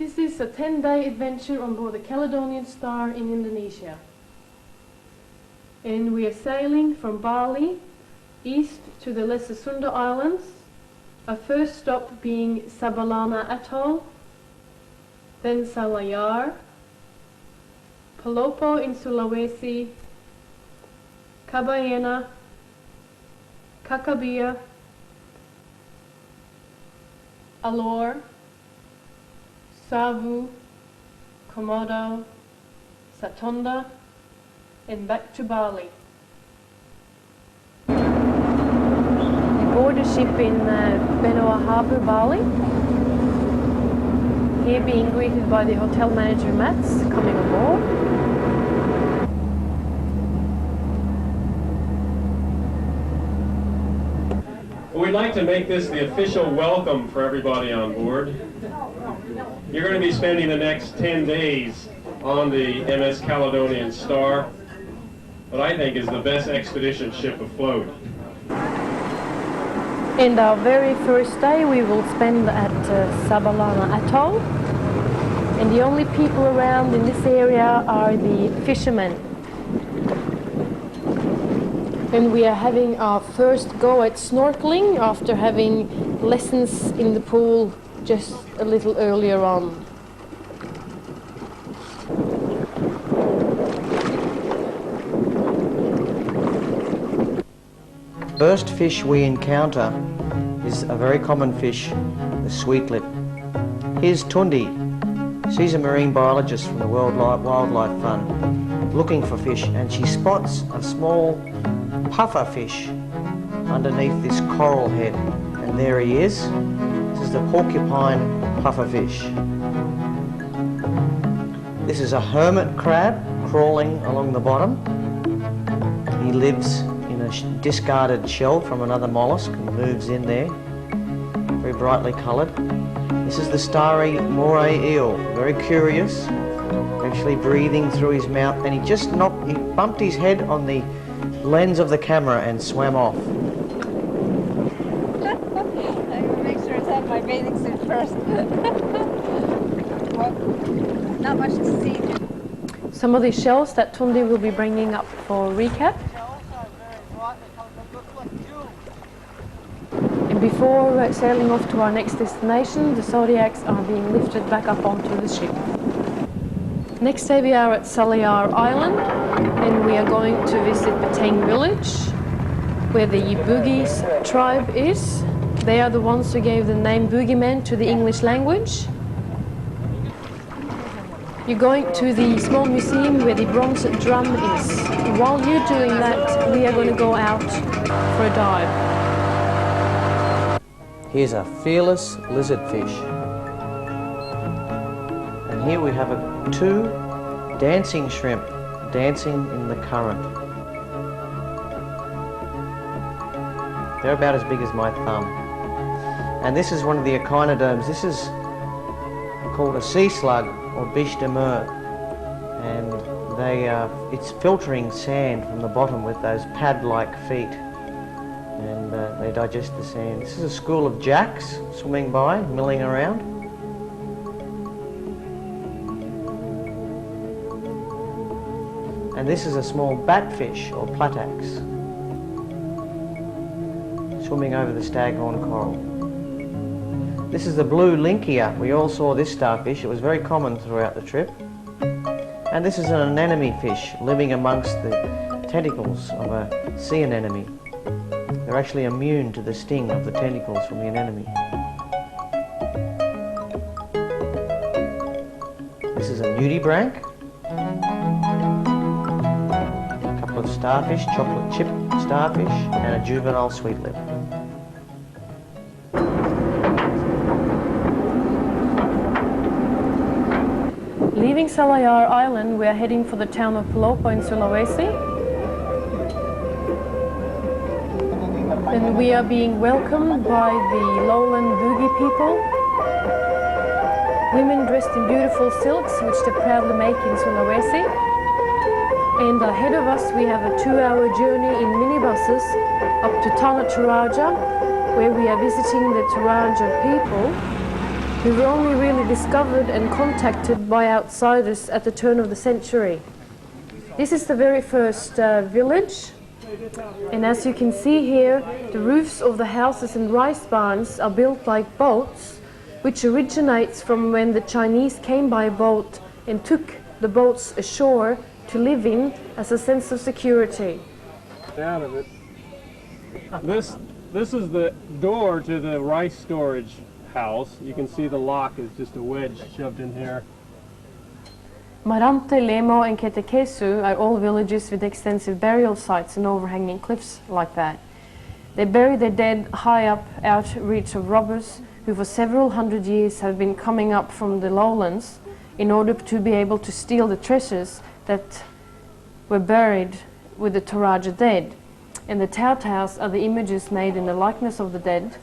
This is a 10-day adventure on board the Caledonian Star in Indonesia. And we are sailing from Bali east to the lesser Sunda Islands, our first stop being Sabalana Atoll, then Salayar, Polopo in Sulawesi, Kabaena, Kakabea, Alor, Savu, Komodo, Satonda, and back to Bali. We board a ship in Benoa Harbour, Bali. Here being greeted by the hotel manager Mats coming aboard. Well, we'd like to make this the official welcome for everybody on board. You're going to be spending the next 10 days on the MS Caledonian Star, what I think is the best expedition ship afloat. And our very first day we will spend at Sabalana Atoll. And the only people around in this area are the fishermen. And we are having our first go at snorkeling after having lessons in the pool just a little earlier on. First fish we encounter is a very common fish, the sweetlip. Here's Tundi. She's a marine biologist from the World Wildlife Fund looking for fish, and she spots a small puffer fish underneath this coral head. And there he is. This is the porcupine pufferfish. This is a hermit crab crawling along the bottom. He lives in a discarded shell from another mollusk and moves in there, very brightly coloured. This is the starry moray eel, very curious, actually breathing through his mouth, and he bumped his head on the lens of the camera and swam off. Make sure it's out my bathing suit first. Well, not much to see. Some of the shells that Tundi will be bringing up for recap. And before sailing off to our next destination, the zodiacs are being lifted back up onto the ship. Next day we are at Salayar Island, and we are going to visit Batang village, where the Bugis tribe is. They are the ones who gave the name Boogeyman to the English language. You're going to the small museum where the bronze drum is. While you're doing that, we are going to go out for a dive. Here's a fearless lizardfish. And here we have two dancing shrimp dancing in the current. They're about as big as my thumb. And this is one of the echinoderms. This is called a sea slug, or biche de mer, and it's filtering sand from the bottom with those pad-like feet, and they digest the sand. This is a school of jacks swimming by, milling around. And this is a small batfish, or platax, swimming over the staghorn coral. This is the blue linkia. We all saw this starfish. It was very common throughout the trip. And this is an anemone fish living amongst the tentacles of a sea anemone. They're actually immune to the sting of the tentacles from the anemone. This is a nudibranch. A couple of starfish, chocolate chip starfish, and a juvenile sweetlip. Leaving Salayar Island, we are heading for the town of Polopo in Sulawesi. And we are being welcomed by the lowland Bugis people. Women dressed in beautiful silks, which they proudly make in Sulawesi. And ahead of us we have a 2-hour journey in minibuses up to Tanah Toraja, where we are visiting the Toraja people. We were only really discovered and contacted by outsiders at the turn of the century. This is the very first village, and as you can see here, the roofs of the houses and rice barns are built like boats, which originates from when the Chinese came by boat and took the boats ashore to live in as a sense of security. Down of it. This is the door to the rice storage house. You can see the lock is just a wedge shoved in here. Marante, Lemo and Ketekesu are all villages with extensive burial sites and overhanging cliffs like that. They bury their dead high up out of reach of robbers who for several hundred years have been coming up from the lowlands in order to be able to steal the treasures that were buried with the Toraja dead. And the tautaus are the images made in the likeness of the dead.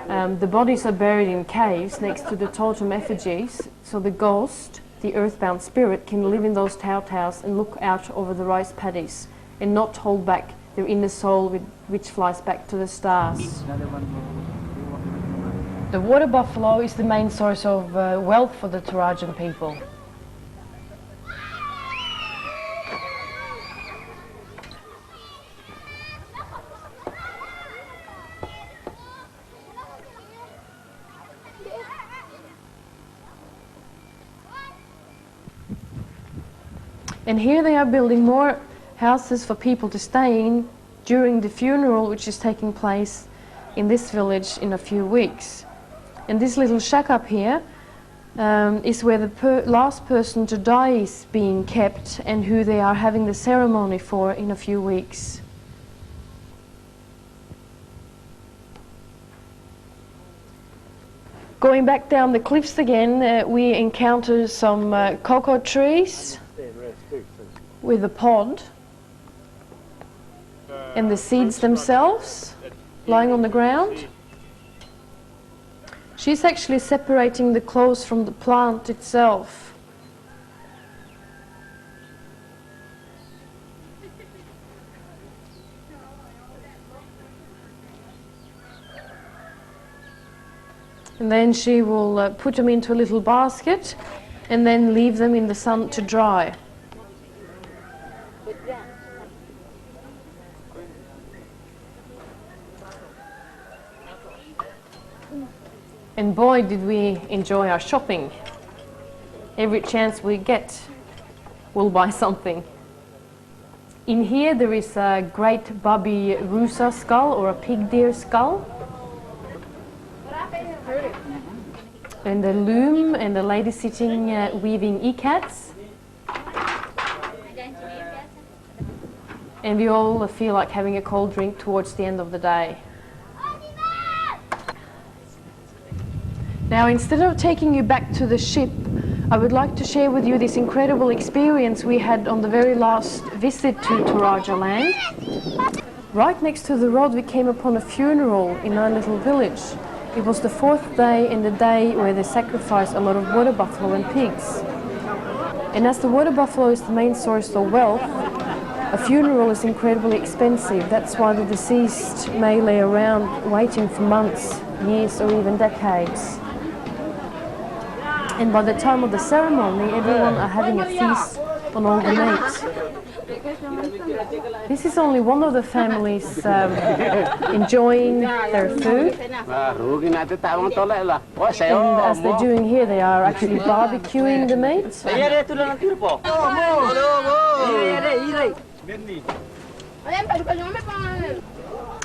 The bodies are buried in caves next to the totem effigies, so the ghost, the earthbound spirit, can live in those tautaus and look out over the rice paddies and not hold back their inner soul which flies back to the stars. The water buffalo is the main source of wealth for the Torajan people. And here they are building more houses for people to stay in during the funeral which is taking place in this village in a few weeks. And this little shack up here is where the last person to die is being kept and who they are having the ceremony for in a few weeks. Going back down the cliffs again, we encounter some cocoa trees with a pod and the seeds themselves lying on the ground. She's actually separating the clothes from the plant itself. And then she will put them into a little basket and then leave them in the sun to dry. And boy, did we enjoy our shopping. Every chance we get, we'll buy something. In here there is a great babi rusa skull, or a pig deer skull. And a loom and a lady sitting weaving ikats. And we all feel like having a cold drink towards the end of the day. Now, instead of taking you back to the ship, I would like to share with you this incredible experience we had on the very last visit to Toraja land. Right next to the road we came upon a funeral in our little village. It was the fourth day and the day where they sacrificed a lot of water buffalo and pigs. And as the water buffalo is the main source of wealth, a funeral is incredibly expensive. That's why the deceased may lay around waiting for months, years or even decades. And by the time of the ceremony, everyone are having a feast on all the meat. This is only one of the families enjoying their food. And as they're doing here, they are actually barbecuing the meat.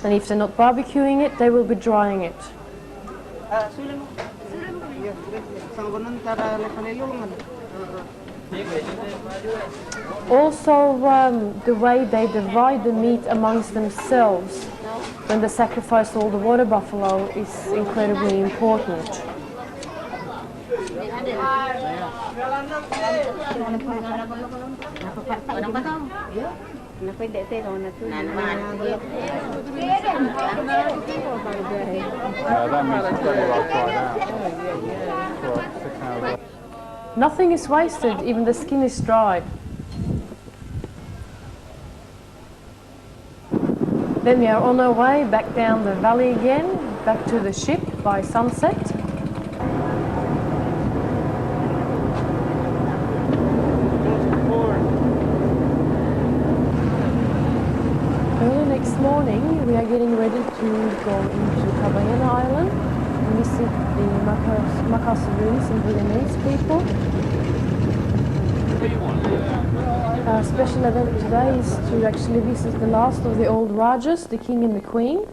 And if they're not barbecuing it, they will be drying it. Also, the way they divide the meat amongst themselves when they sacrifice all the water buffalo is incredibly important. Nothing is wasted, even the skin is dried. Then we are on our way back down the valley again, back to the ship by sunset. morning we are getting ready to go into Kabaena Island and visit the Makasurus and Balinese people. Our special event today is to actually visit the last of the old Rajas, the king and the queen.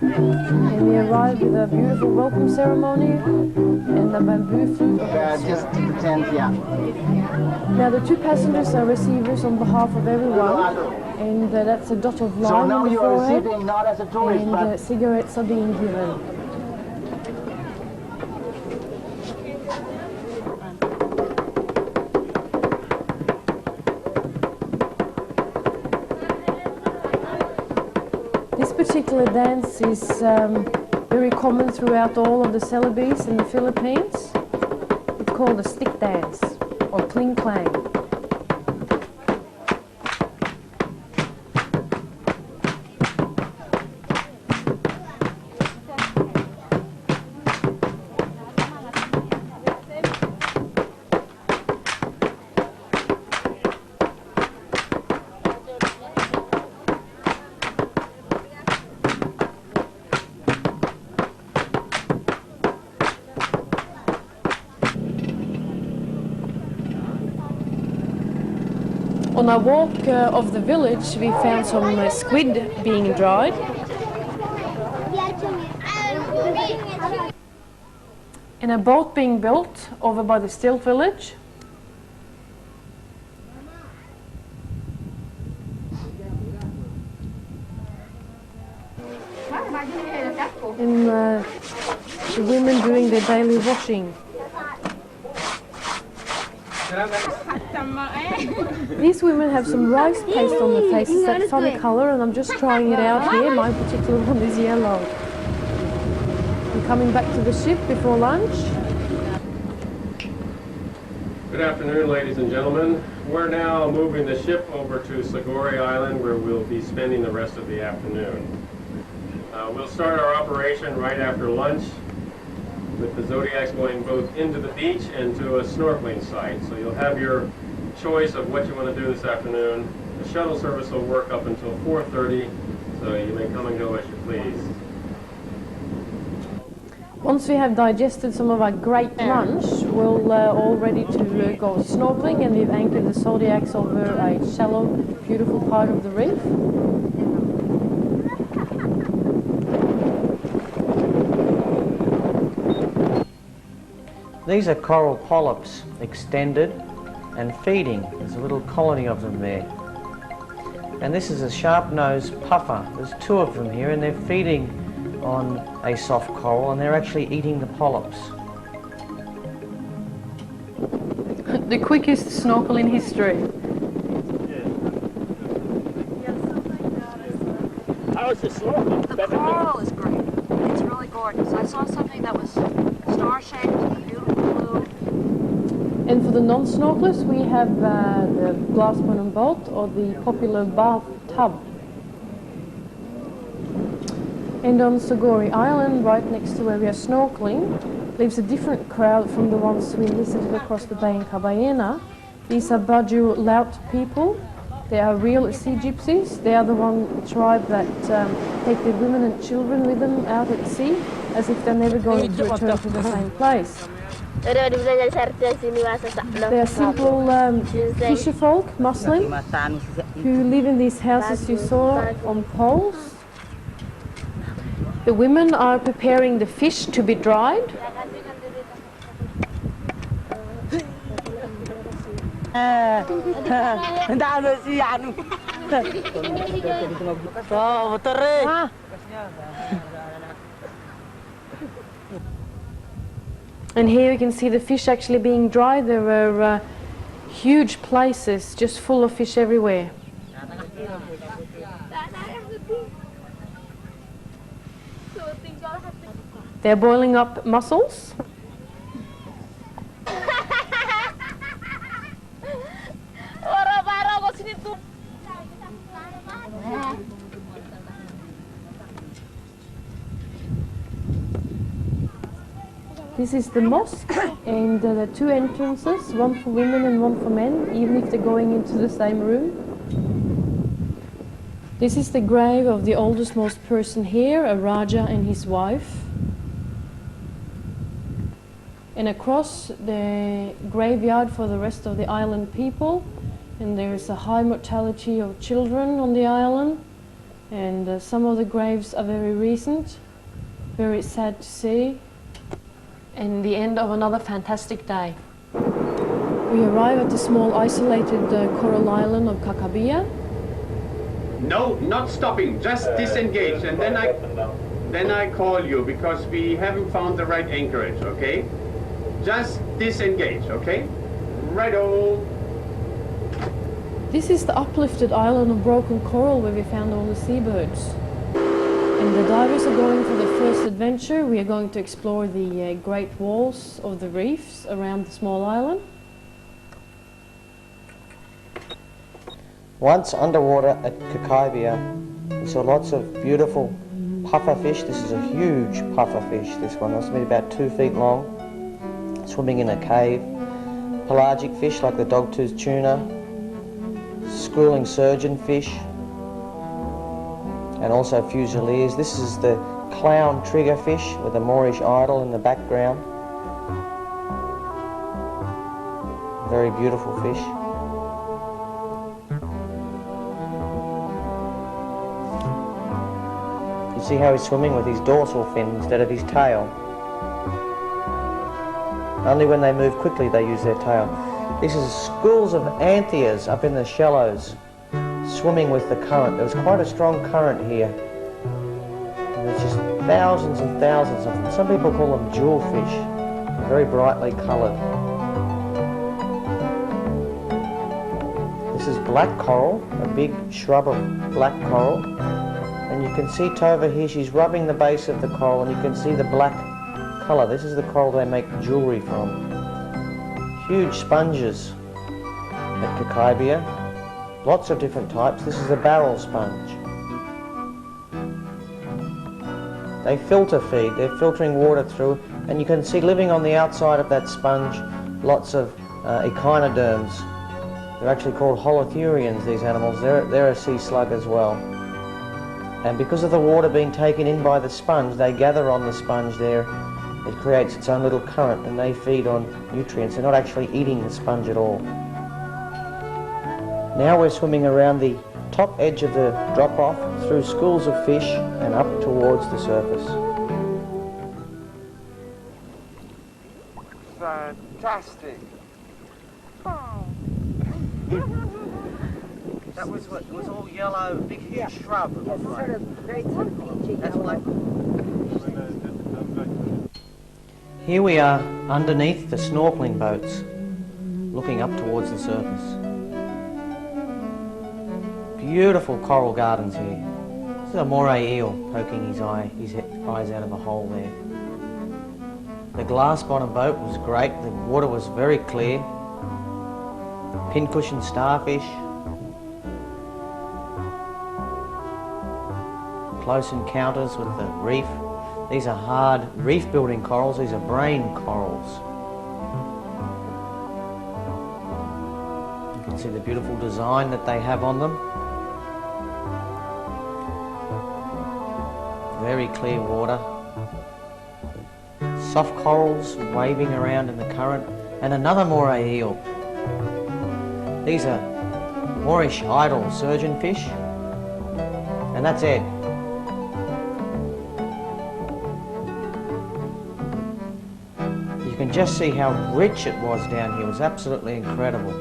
And we arrived with a beautiful welcome ceremony and a bamboo flute. Just pretend, yeah. Now the two passengers are receivers on behalf of everyone, and that's a dot of lime on the forehead, Not as a tourist, and cigarettes are being given. This particular dance is very common throughout all of the Celebes in the Philippines. It's called a stick dance or cling clang. On our walk of the village, we found some squid being dried. And a boat being built over by the stilt village. And the women doing their daily washing. These women have some rice paste on their faces, that funny colour, and I'm just trying it out here. My particular one is yellow. I'm coming back to the ship before lunch. Good afternoon, ladies and gentlemen. We're now moving the ship over to Sagori Island, where we'll be spending the rest of the afternoon. We'll start our operation right after lunch, with the Zodiacs going both into the beach and to a snorkeling site. So you'll have your choice of what you want to do this afternoon. The shuttle service will work up until 4:30, so you may come and go as you please. Once we have digested some of our great lunch, we're all ready to go snorkeling, and we've anchored the Zodiacs over a shallow, beautiful part of the reef. These are coral polyps, extended and feeding. There's a little colony of them there. And this is a sharp-nosed puffer. There's two of them here, and they're feeding on a soft coral, and they're actually eating the polyps. The quickest snorkel in history. How is the snorkel? The coral is great. It's really gorgeous. I saw something that was star-shaped, beautiful blue. And for the non-snorkelers, we have the glass bottom boat or the popular bath tub. And on Sagori Island, right next to where we are snorkeling, lives a different crowd from the ones we visited across the bay in Kabaena. These are Baju Laut people. They are real sea gypsies. They are the one tribe that take their women and children with them out at sea, as if they're never going to return to the same place. They are simple fisher folk, Muslim, who live in these houses you saw on poles. The women are preparing the fish to be dried. And here you can see the fish actually being dried. There were huge places just full of fish everywhere. They're boiling up mussels. This is the mosque, and there are two entrances, one for women and one for men, even if they're going into the same room. This is the grave of the oldest most person here, a Raja and his wife. And across the graveyard for the rest of the island people, and there is a high mortality of children on the island, and some of the graves are very recent, very sad to see. And the end of another fantastic day. We arrive at the small isolated coral island of Kakabea. No, not stopping, just disengage, and then I call you because we haven't found the right anchorage, okay? Just disengage, okay? Righto. This is the uplifted island of broken coral where we found all the seabirds. And the divers are going for the first adventure. We are going to explore the great walls of the reefs around the small island. Once underwater at Kakabea, we saw lots of beautiful puffer fish. This is a huge puffer fish, this one. It's about 2 feet long, swimming in a cave. Pelagic fish like the dog-toothed tuna, schooling surgeon fish, and also fusiliers. This is the clown triggerfish with a Moorish idol in the background. Very beautiful fish. You see how he's swimming with his dorsal fin instead of his tail. Only when they move quickly they use their tail. This is schools of antheas up in the shallows, swimming with the current. There was quite a strong current here. And there's just thousands and thousands of them. Some people call them jewelfish. They're very brightly coloured. This is black coral, a big shrub of black coral. And you can see Tova here, she's rubbing the base of the coral and you can see the black colour. This is the coral they make jewellery from. Huge sponges at Kakabea. Lots of different types. This is a barrel sponge. They filter feed. They're filtering water through, and you can see living on the outside of that sponge lots of echinoderms. They're actually called holothurians, these animals. They're a sea slug as well. And because of the water being taken in by the sponge, they gather on the sponge there. It creates its own little current and they feed on nutrients. They're not actually eating the sponge at all. Now we're swimming around the top edge of the drop-off through schools of fish and up towards the surface. Fantastic. That was what, it was all yellow, big huge shrub. It's sort of very peachy That's yellow. like Here we are underneath the snorkeling boats, looking up towards the surface. Beautiful coral gardens here. This is a moray eel poking his eyes out of a hole there. The glass bottom boat was great. The water was very clear. Pincushion starfish. Close encounters with the reef. These are hard reef building corals. These are brain corals. You can see the beautiful design that they have on them. Very clear water. Soft corals waving around in the current. And another moray eel. These are Moorish idol surgeon fish. And that's it. You can just see how rich it was down here. It was absolutely incredible.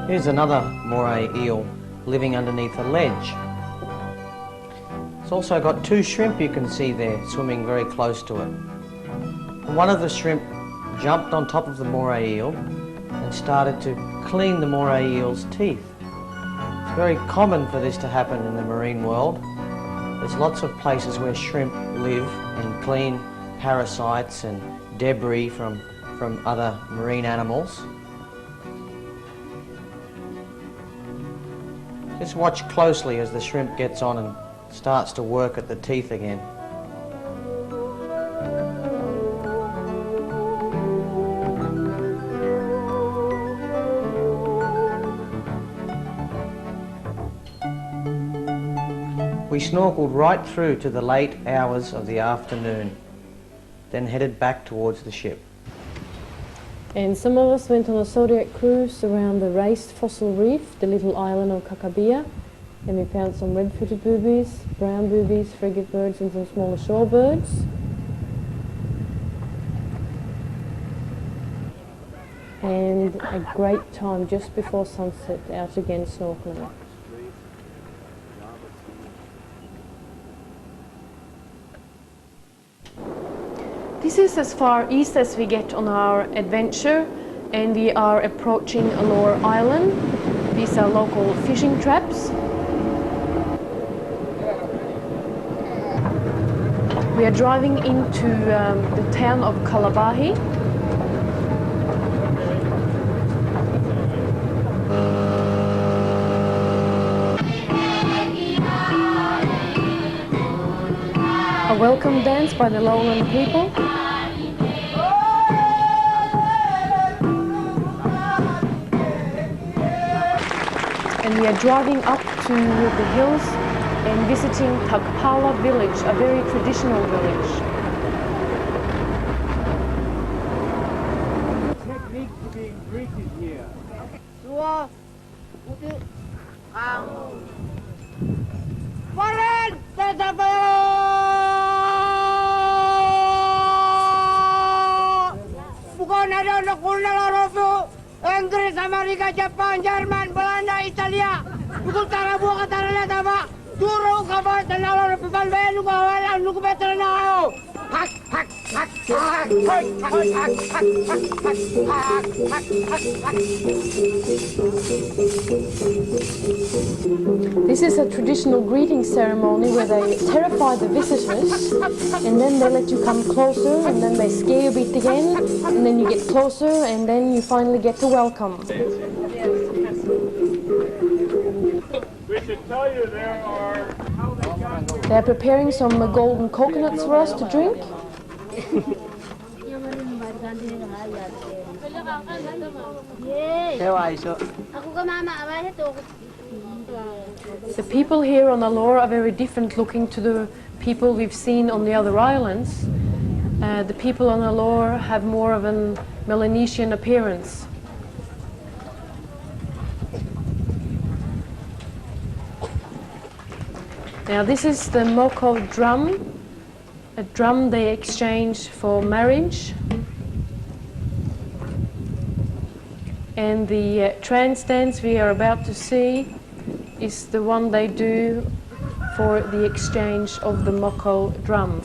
Here's another moray eel living underneath a ledge. It's also got two shrimp you can see there swimming very close to it. And one of the shrimp jumped on top of the moray eel and started to clean the moray eel's teeth. It's very common for this to happen in the marine world. There's lots of places where shrimp live and clean parasites and debris from other marine animals. Just watch closely as the shrimp gets on and starts to work at the teeth again. We snorkeled right through to the late hours of the afternoon, then headed back towards the ship. And some of us went on a Zodiac cruise around the raced fossil reef, the little island of Kakabea, and we found some red-footed boobies, brown boobies, frigate birds and some smaller shorebirds. And a great time just before sunset out again snorkeling. This is as far east as we get on our adventure, and we are approaching Alor Island. These are local fishing traps. We are driving into the town of Kabaena. A welcome dance by the lowland people. And we are driving up to the hills and visiting Kakabea village, a very traditional village. Technique to being greeted here. Bukan ada anak Rosu, Inggris, Amerika, Jepang, Jerman, Belanda, Italia. Bukan tara buah katara tama. Duro kabar tanalo pipal belu kawala nuku betra nao. Hak hak hak hak hak hak hak hak. This is a traditional greeting ceremony where they terrify the visitors and then they let you come closer and then they scare you a bit again and then you get closer and then you finally get to welcome. We should tell you there are... They're preparing some golden coconuts for us to drink. The people here on Alor are very different looking to the people we've seen on the other islands. The people on Alor have more of an Melanesian appearance. Now this is the Moko drum, a drum they exchange for marriage. And the trance dance we are about to see is the one they do for the exchange of the Moko drum.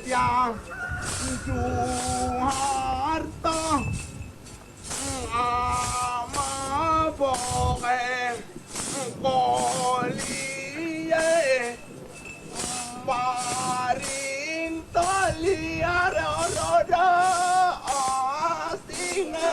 tiang Juharto ama boke koliye maring toliar roda asine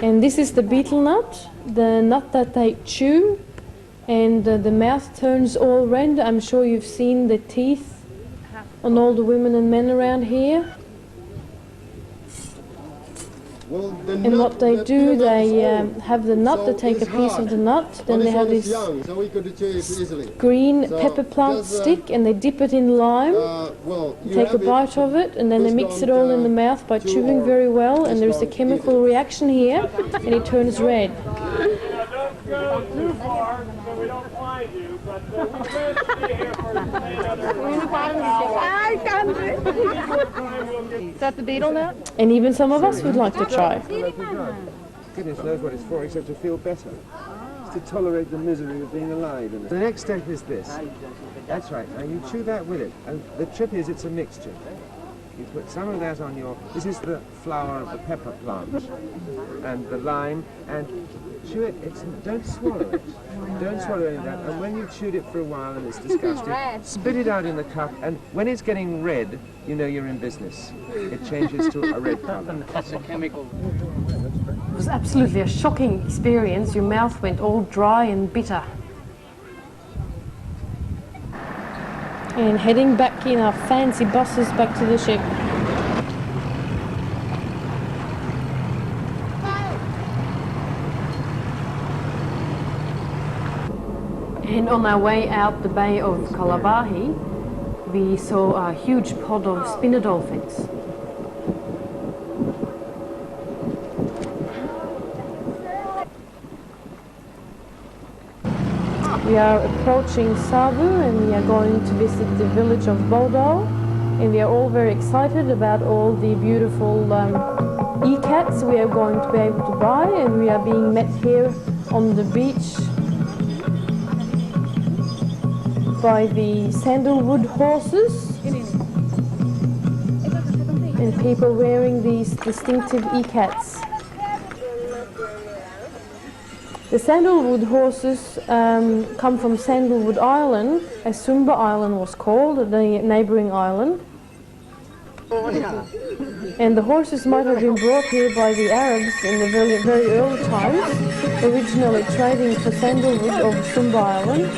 And this is the beetle nut, the nut that they chew, and the mouth turns all red. I'm sure you've seen the teeth on all the women and men around here. Well, and what they do, they have the nut, they take a piece of the nut, then they have this green pepper plant stick and they dip it in lime, take a bite of it, and then they mix it all in the mouth by chewing very well, and there's a chemical reaction here and it turns red. Don't go too far so we don't find you, but we're going to stay here for another hour. Is that the beetle nut? And even some of us would like to try. Goodness knows what it's for except to feel better. It's to tolerate the misery of being alive. The next step is this. That's right. Now you chew that with it. And the trick is it's a mixture. You put some of that on your... This is the flower of the pepper plant. And the lime. And chew it. Don't swallow it. Don't swallow any of that. And when you've chewed it for a while and it's disgusting, spit it out in the cup. And when it's getting red, you know you're in business. It changes to a red color. That's a chemical. It was absolutely a shocking experience. Your mouth went all dry and bitter. And heading back in our fancy buses back to the ship. And on our way out the bay of Kalabahi, we saw a huge pod of spinner dolphins. We are approaching Savu and we are going to visit the village of Bodo, and we are all very excited about all the beautiful e-cats we are going to be able to buy, and we are being met here on the beach by the sandalwood horses and people wearing these distinctive e-cats. The sandalwood horses come from Sandalwood Island, as Sumba Island was called, the neighbouring island. And the horses might have been brought here by the Arabs in the very, very early times, originally trading for sandalwood of Sumba Island.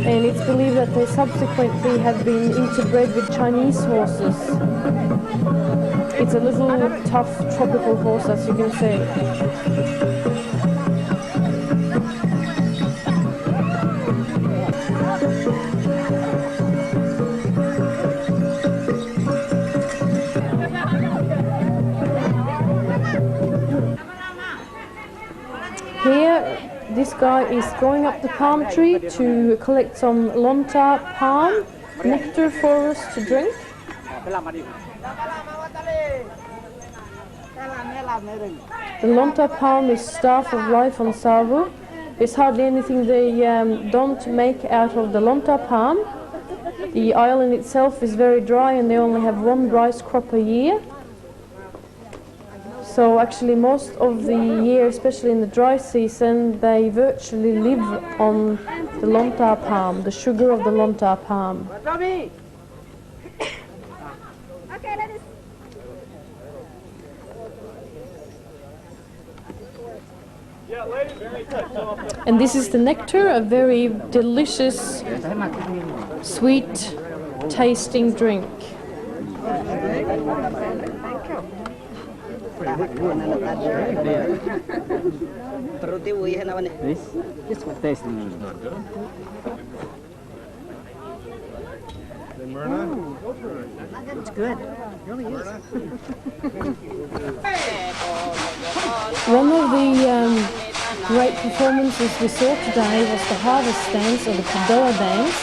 And it's believed that they subsequently have been interbred with Chinese horses. It's a little tough tropical horse, as you can see. Here, this guy is going up the palm tree to collect some lonta palm nectar for us to drink. The lonta palm is staff of life on Savu. There's hardly anything they don't make out of the lonta palm. The island itself is very dry and they only have one rice crop a year. So actually most of the year, especially in the dry season, they virtually live on the lonta palm, the sugar of the lonta palm. And this is the nectar, a very delicious, sweet tasting drink. It's good. It really is. One of the great performances we saw today was the harvest dance, or the Kabaena dance.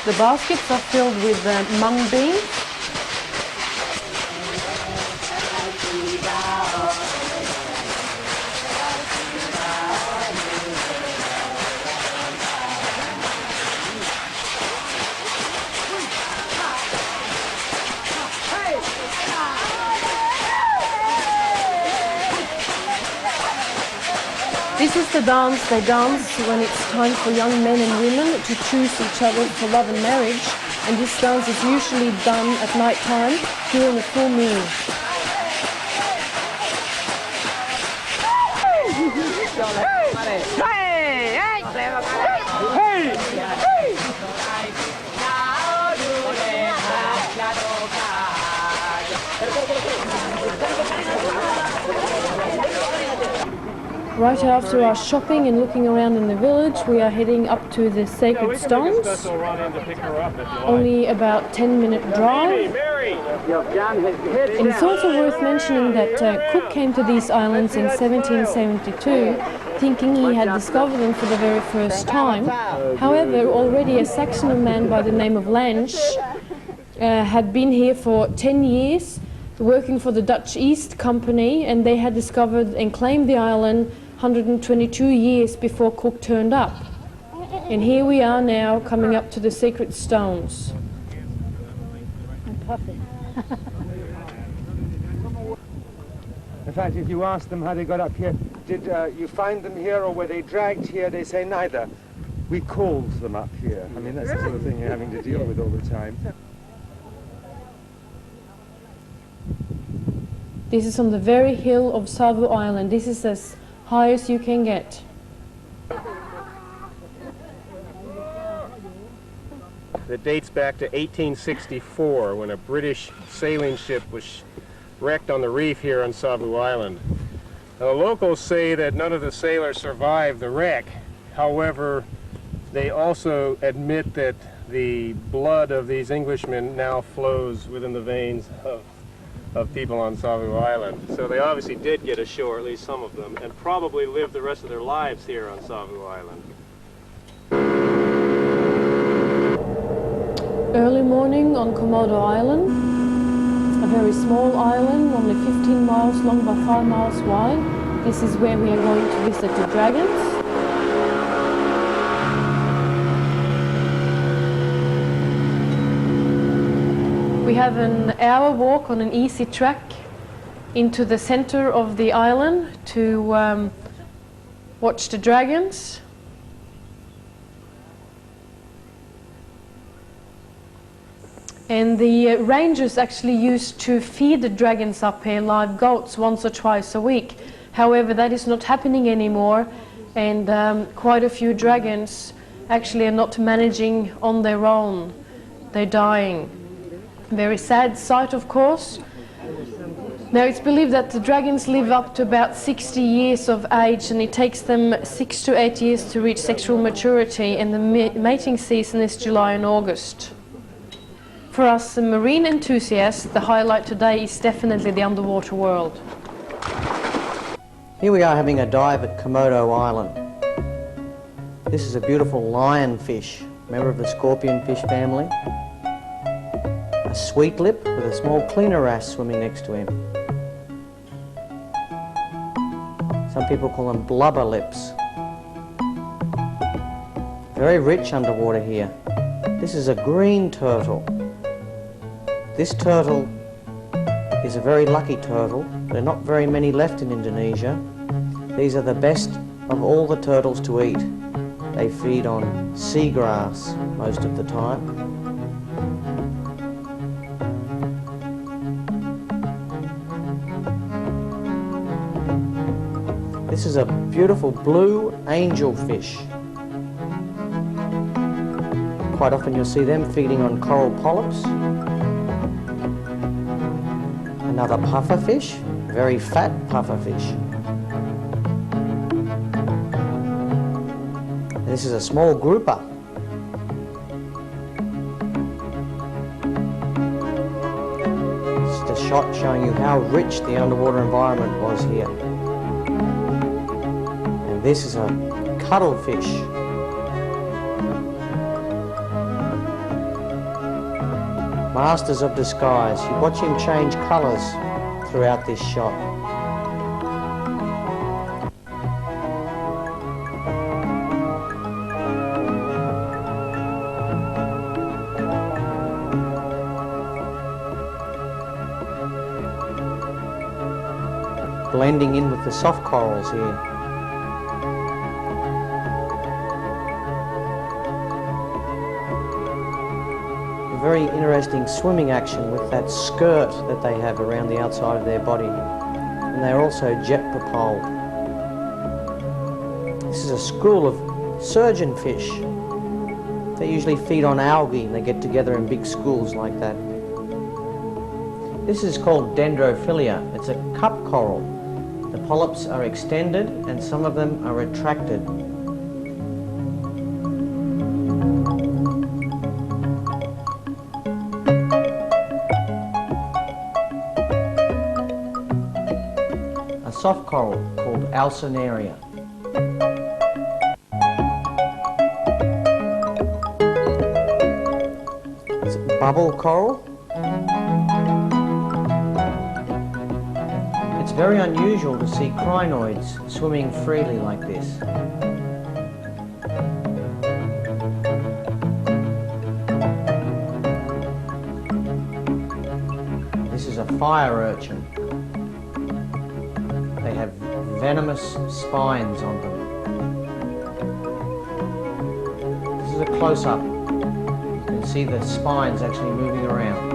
The baskets are filled with mung beans. This is the dance they dance when it's time for young men and women to choose each other for love and marriage, and this dance is usually done at night time during a full moon. Right after our shopping and looking around in the village, we are heading up to the sacred stones. Only about 10-minute drive. And it's also worth mentioning that Cook came to these islands in 1772, thinking he had discovered them for the very first time. However, already a Saxon man by the name of Lange had been here for 10 years, working for the Dutch East Company, and they had discovered and claimed the island 122 years before Cook turned up. And here we are now, coming up to the sacred stones. I'm puffy. In fact, if you ask them how they got up here, did you find them here or were they dragged here, they say neither. We called them up here. I mean, that's the sort of thing you're having to deal with all the time. This is on the very hill of Savu Island. This is as high as you can get. That dates back to 1864, when a British sailing ship was wrecked on the reef here on Savu Island. Now, the locals say that none of the sailors survived the wreck. However, they also admit that the blood of these Englishmen now flows within the veins of people on Savu Island. So they obviously did get ashore, at least some of them, and probably lived the rest of their lives here on Savu Island. Early morning on Komodo Island, a very small island, only 15 miles long by 5 miles wide. This is where we are going to visit the dragons. We have an hour walk on an easy track into the center of the island to watch the dragons. And the rangers actually used to feed the dragons up here live goats once or twice a week. However, that is not happening anymore, and quite a few dragons actually are not managing on their own. They're dying. Very sad sight, of course. Now, it's believed that the dragons live up to about 60 years of age, and it takes them 6 to 8 years to reach sexual maturity, and the mating season is July and August. For us marine enthusiasts, the highlight today is definitely the underwater world. Here we are having a dive at Komodo Island. This is a beautiful lionfish, member of the scorpionfish family. A sweet lip with a small cleaner wrasse swimming next to him. Some people call them blubber lips. Very rich underwater here. This is a green turtle. This turtle is a very lucky turtle. There are not very many left in Indonesia. These are the best of all the turtles to eat. They feed on seagrass most of the time. This is a beautiful blue angelfish. Quite often you'll see them feeding on coral polyps. Another pufferfish, very fat pufferfish. This is a small grouper. Just a shot showing you how rich the underwater environment was here. And this is a cuttlefish. Masters of disguise. You watch him change colours throughout this shot. Blending in with the soft corals here. A very interesting swimming action with that skirt that they have around the outside of their body. And they're also jet propelled. This is a school of surgeonfish. They usually feed on algae and they get together in big schools like that. This is called dendrophilia. It's a cup coral. The polyps are extended and some of them are retracted. A soft coral called alcinaria. It's a bubble coral. It's very unusual to see crinoids swimming freely like this. This is a fire urchin. They have venomous spines on them. This is a close-up. You can see the spines actually moving around.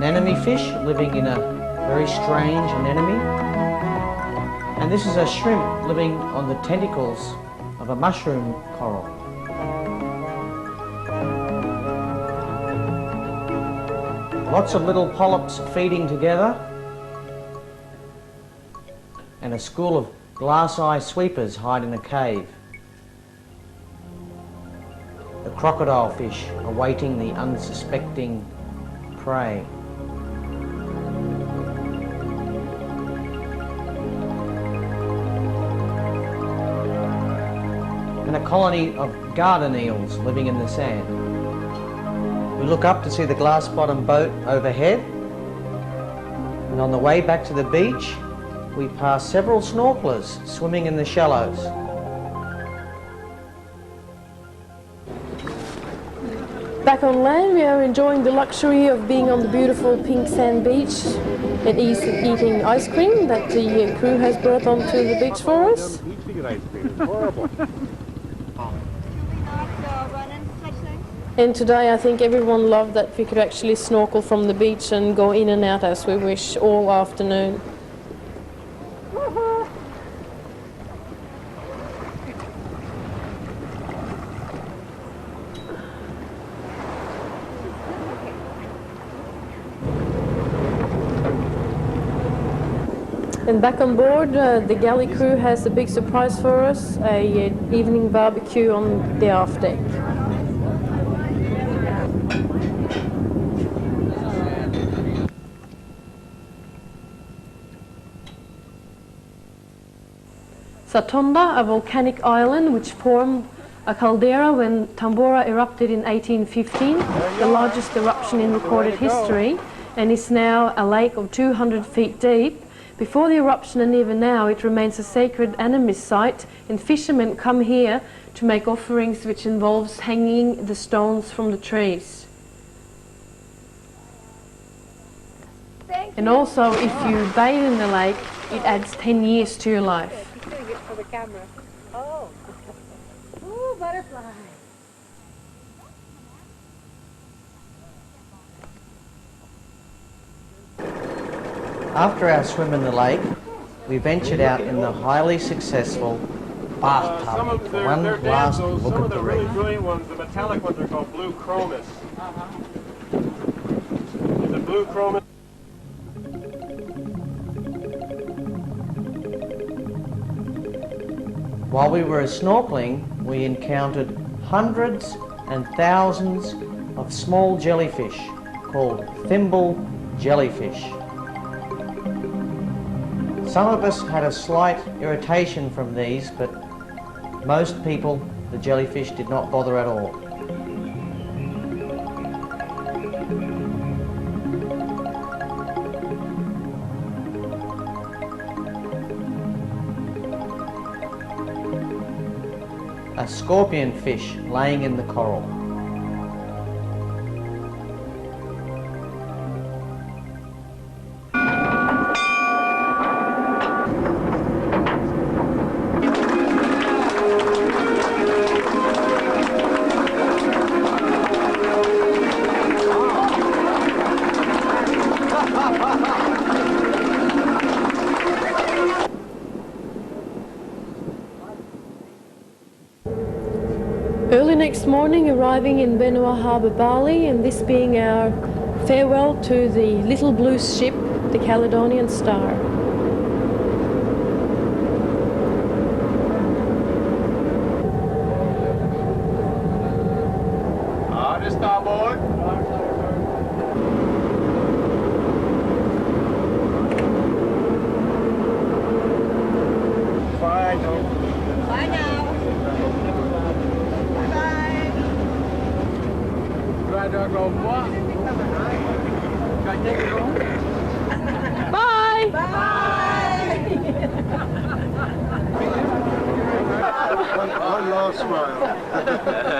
Anemone fish living in a very strange anemone. And this is a shrimp living on the tentacles of a mushroom coral. Lots of little polyps feeding together. And a school of glass-eye sweepers hide in a cave. The crocodile fish awaiting the unsuspecting prey. And a colony of garden eels living in the sand. We look up to see the glass-bottom boat overhead, and on the way back to the beach we pass several snorkelers swimming in the shallows. Back on land, we are enjoying the luxury of being on the beautiful pink sand beach and eating ice cream that the crew has brought onto the beach for us. And today I think everyone loved that we could actually snorkel from the beach and go in and out as we wish all afternoon. And back on board, the galley crew has a big surprise for us, an evening barbecue on the aft deck. Satonda, a volcanic island which formed a caldera when Tambora erupted in 1815, the largest eruption in recorded history, and is now a lake of 200 feet deep. Before the eruption and even now, it remains a sacred animist site, and fishermen come here to make offerings, which involves hanging the stones from the trees. And also, if you bathe in the lake, it adds 10 years to your life. the camera. Oh. Ooh, butterfly. After our swim in the lake, we ventured out in the highly successful bathtub Some of for one they're last damsels. look Some at of the the really reef. brilliant ones, the metallic ones, are called blue chromis. The blue chromis. While we were snorkeling, we encountered hundreds and thousands of small jellyfish called thimble jellyfish. Some of us had a slight irritation from these, but most people, the jellyfish did not bother at all. A scorpion fish laying in the coral. Early next morning, arriving in Benua Harbour, Bali, and this being our farewell to the little blue ship, the Caledonian Star. The starboard. Bye. Bye now. Bye! One last smile.